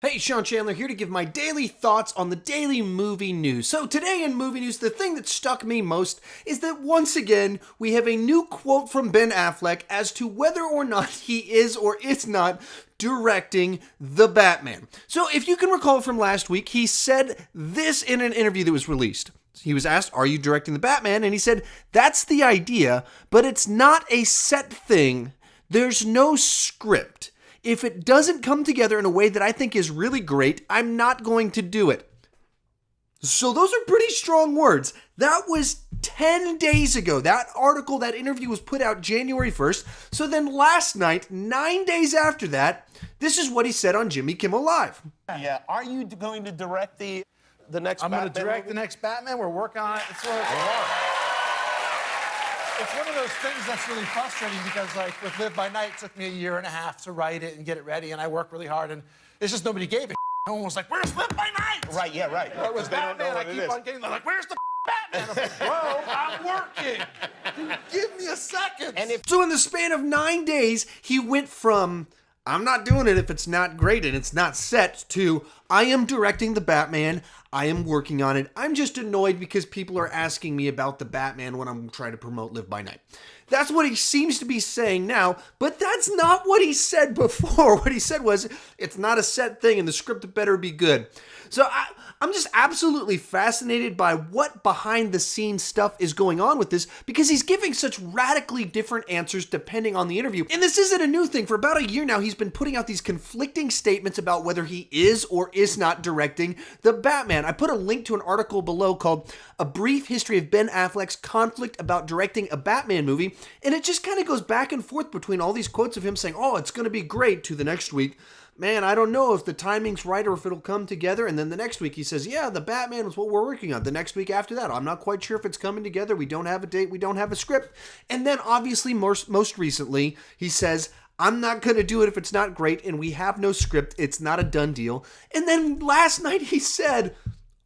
Hey, Sean Chandler here to give my daily thoughts on the daily movie news. So today in movie news, the thing that stuck me most is that once again, we have a new quote from Ben Affleck as to whether or not he is or is not directing the Batman. So if you can recall from last week, he said this in an interview that was released. He was asked, "Are you directing the Batman?" And he said, "That's the idea, but it's not a set thing. There's no script. If it doesn't come together in a way that I think is really great, I'm not going to do it." So those are pretty strong words. That was 10 days ago. That article, that interview was put out January 1st. So then last night, 9 days after that, this is what he said on Jimmy Kimmel Live. Yeah, are you going to direct the next I'm Batman? going to direct movie? the next Batman. We're working on it. It's one of those things that's really frustrating because, like, with Live by Night, it took me a year and a half to write it and get it ready, and I worked really hard, and it's just nobody gave a No one was like, "Where's Live by Night?" Right, yeah, right. But with They don't know Batman, I what it keep is. on getting, they're like, "Where's the Batman?" I'm like, "Bro, I'm working. Give me a second." And if So in the span of 9 days, he went from, "I'm not doing it if it's not great and it's not set," to, "I am directing the Batman. I am working on it. I'm just annoyed because people are asking me about the Batman when I'm trying to promote Live by Night." That's what he seems to be saying now, but that's not what he said before. What he said was, "It's not a set thing and the script better be good." So I'm just absolutely fascinated by what behind the scenes stuff is going on with this, because he's giving such radically different answers depending on the interview. And this isn't a new thing. For about a year now, he's been putting out these conflicting statements about whether he is or is not directing the Batman. I put a link to an article below called "A Brief History of Ben Affleck's Conflict About Directing a Batman Movie," and it just kind of goes back and forth between all these quotes of him saying, "Oh, it's going to be great," to the next week, "Man, I don't know if the timing's right or if it'll come together." And then the next week he says, "Yeah, the Batman is what we're working on." The next week after that, "I'm not quite sure if it's coming together. We don't have a date. We don't have a script." And then obviously most recently he says, "I'm not going to do it if it's not great and we have no script. It's not a done deal." And then last night he said,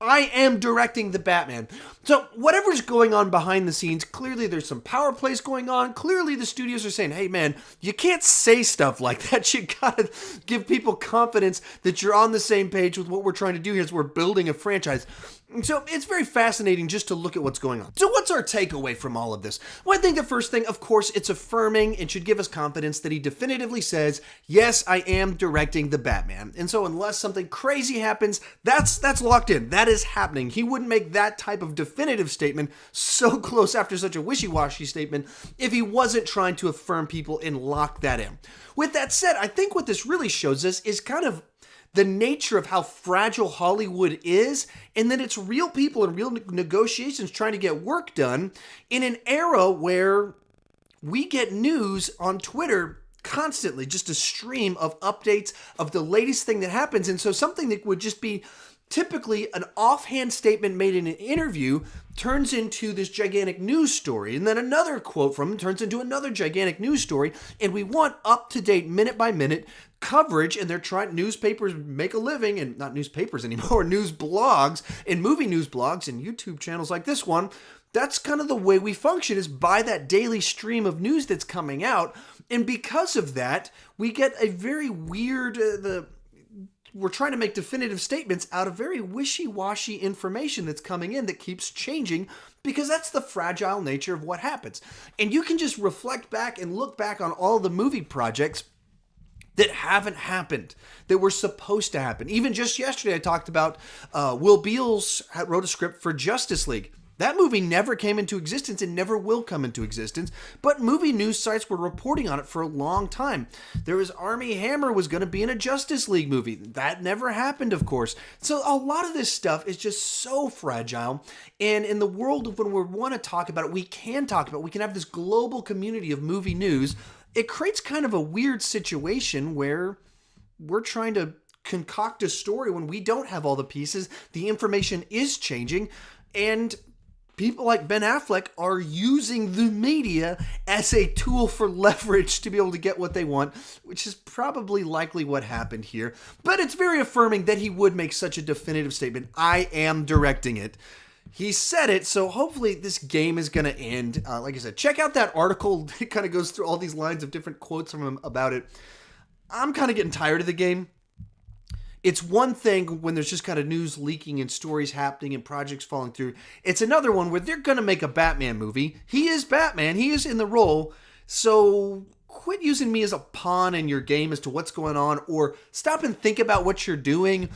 "I am directing the Batman." So whatever's going on behind the scenes, clearly there's some power plays going on. Clearly the studios are saying, "Hey man, you can't say stuff like that. You gotta give people confidence that you're on the same page with what we're trying to do here as we're building a franchise." And so it's very fascinating just to look at what's going on. So what's our takeaway from all of this? Well, I think the first thing, of course, it's affirming and should give us confidence that he definitively says, "Yes, I am directing the Batman." And so unless something crazy happens, that's locked in. That is happening. He wouldn't make that type of definitive statement so close after such a wishy-washy statement if he wasn't trying to affirm people and lock that in. With that said, I think what this really shows us is kind of the nature of how fragile Hollywood is, and that it's real people and real negotiations trying to get work done in an era where we get news on Twitter constantly, just a stream of updates of the latest thing that happens. And so something that would just be typically an offhand statement made in an interview turns into this gigantic news story. And then another quote from him turns into another gigantic news story. And we want up-to-date, minute-by-minute coverage. And they're trying, newspapers make a living, and not newspapers anymore, news blogs and movie news blogs and YouTube channels like this one. That's kind of the way we function, is by that daily stream of news that's coming out. And because of that, we get a very weird, we're trying to make definitive statements out of very wishy-washy information that's coming in that keeps changing, because that's the fragile nature of what happens. And you can just reflect back and look back on all the movie projects that haven't happened, that were supposed to happen. Even just yesterday, I talked about Will Beals wrote a script for Justice League. That movie never came into existence and never will come into existence, but movie news sites were reporting on it for a long time. There was Armie Hammer was going to be in a Justice League movie. That never happened, of course. So a lot of this stuff is just so fragile, and in the world of when we want to talk about it, we can talk about it. We can have this global community of movie news. It creates kind of a weird situation where we're trying to concoct a story when we don't have all the pieces. The information is changing, and people like Ben Affleck are using the media as a tool for leverage to be able to get what they want, which is probably likely what happened here. But it's very affirming that he would make such a definitive statement. "I am directing it." He said it, so hopefully this game is going to end. Like I said, check out that article. It kind of goes through all these lines of different quotes from him about it. I'm kind of getting tired of the game. It's one thing when there's just kind of news leaking and stories happening and projects falling through. It's another one where they're going to make a Batman movie. He is Batman. He is in the role. So quit using me as a pawn in your game as to what's going on, or stop and think about what you're doing.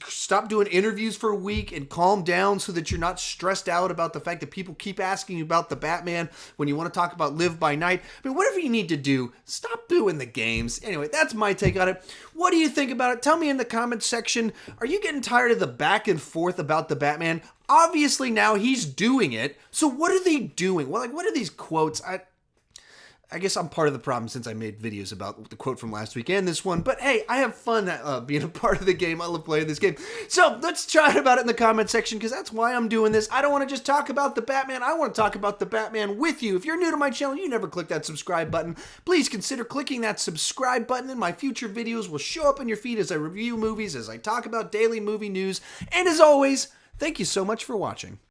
Stop doing interviews for a week and calm down so that you're not stressed out about the fact that people keep asking you about the Batman when you want to talk about Live by Night. I mean, whatever you need to do, stop doing the games. Anyway, that's my take on it. What do you think about it? Tell me in the comments section. Are you getting tired of the back and forth about the Batman? Obviously now he's doing it. So what are they doing? Well, like, what are these quotes? I guess I'm part of the problem since I made videos about the quote from last week and this one. But hey, I have fun being a part of the game. I love playing this game. So let's chat about it in the comment section, because that's why I'm doing this. I don't want to just talk about the Batman. I want to talk about the Batman with you. If you're new to my channel, you never click that subscribe button, please consider clicking that subscribe button, and my future videos will show up in your feed as I review movies, as I talk about daily movie news. And as always, thank you so much for watching.